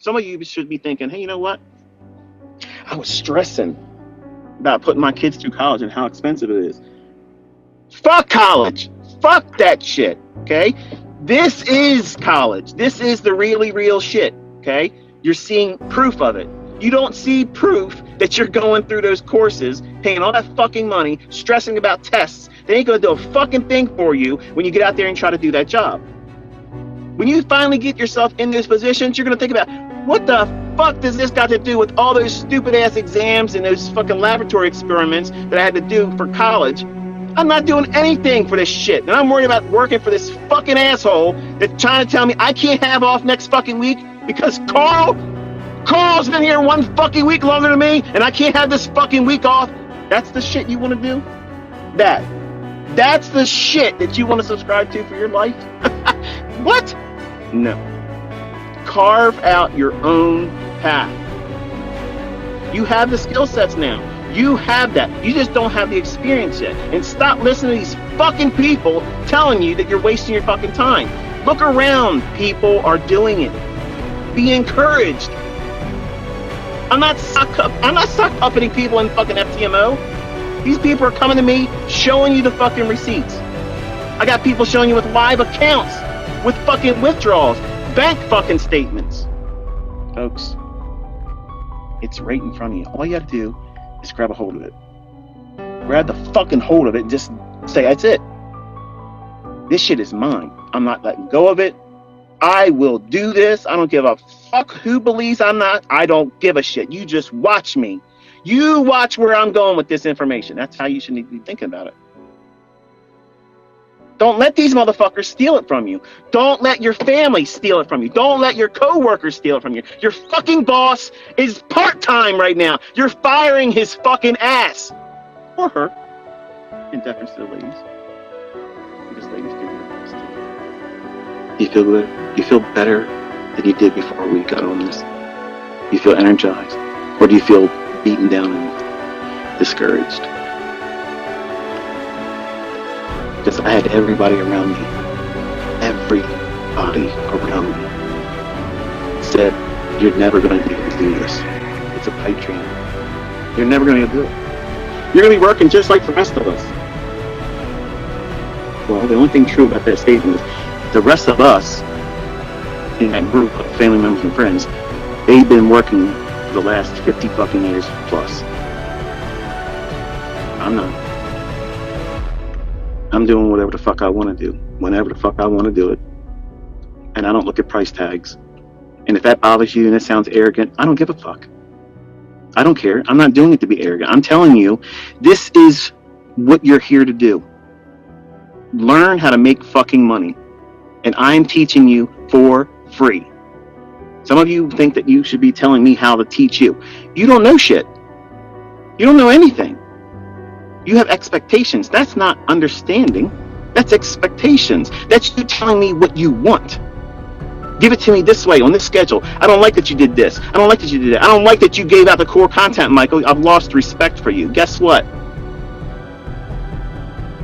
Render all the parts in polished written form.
Some of you should be thinking, hey, you know what? I was stressing about putting my kids through college and how expensive it is. Fuck college. Fuck that shit. Okay? This is college. This is the really real shit. Okay? You're seeing proof of it. You don't see proof that you're going through those courses, paying all that fucking money, stressing about tests. They ain't gonna do a fucking thing for you when you get out there and try to do that job. When you finally get yourself in those positions, you're gonna think about, what the fuck does this got to do with all those stupid ass exams and those fucking laboratory experiments that I had to do for college? I'm not doing anything for this shit. And I'm worried about working for this fucking asshole that's trying to tell me I can't have off next fucking week because Carl's been here one fucking week longer than me and I can't have this fucking week off. That's the shit you want to do? That's the shit that you want to subscribe to for your life? What? No. Carve out your own path. You have the skill sets now. You have that. You just don't have the experience yet. And stop listening to these fucking people telling you that you're wasting your fucking time. Look around. People are doing it. Be encouraged. I'm not suck upping people in fucking FTMO. These people are coming to me showing you the fucking receipts. I got people showing you with live accounts, with fucking withdrawals, bank fucking statements. Folks, it's right in front of you. All you gotta do is grab a hold of it. Grab the fucking hold of it and just say, that's it. This shit is mine. I'm not letting go of it. I will do this. I don't give a fuck who believes I'm not. I don't give a shit. You just watch me. You watch where I'm going with this information. That's how you should be thinking about it. Don't let these motherfuckers steal it from you. Don't let your family steal it from you. Don't let your coworkers steal it from you. Your fucking boss is part-time right now. You're firing his fucking ass. Or her. In deference to the ladies. Because ladies do their best. Do you feel good? Do you feel better than you did before we got on this? Do you feel energized? Or do you feel beaten down and discouraged? Because I had everybody around me said, you're never going to be able to do this. It's a pipe dream. You're never going to do it. You're going to be working just like the rest of us. Well, the only thing true about that statement is the rest of us in that group of family members and friends, they've been working for the last 50 fucking years plus. I'm not. I'm doing whatever the fuck I want to do, whenever the fuck I want to do it. And I don't look at price tags. And if that bothers you and it sounds arrogant, I don't give a fuck. I don't care. I'm not doing it to be arrogant. I'm telling you, this is what you're here to do. Learn how to make fucking money. And I'm teaching you for free. Some of you think that you should be telling me how to teach you. You don't know shit. You don't know anything. You have expectations. That's not understanding. That's expectations. That's you telling me what you want. Give it to me this way, on this schedule. I don't like that you did this. I don't like that you did that. I don't like that you gave out the core content, Michael. I've lost respect for you. Guess what?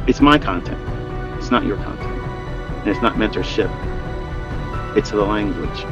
It's my content. It's not your content. And it's not mentorship. It's the language.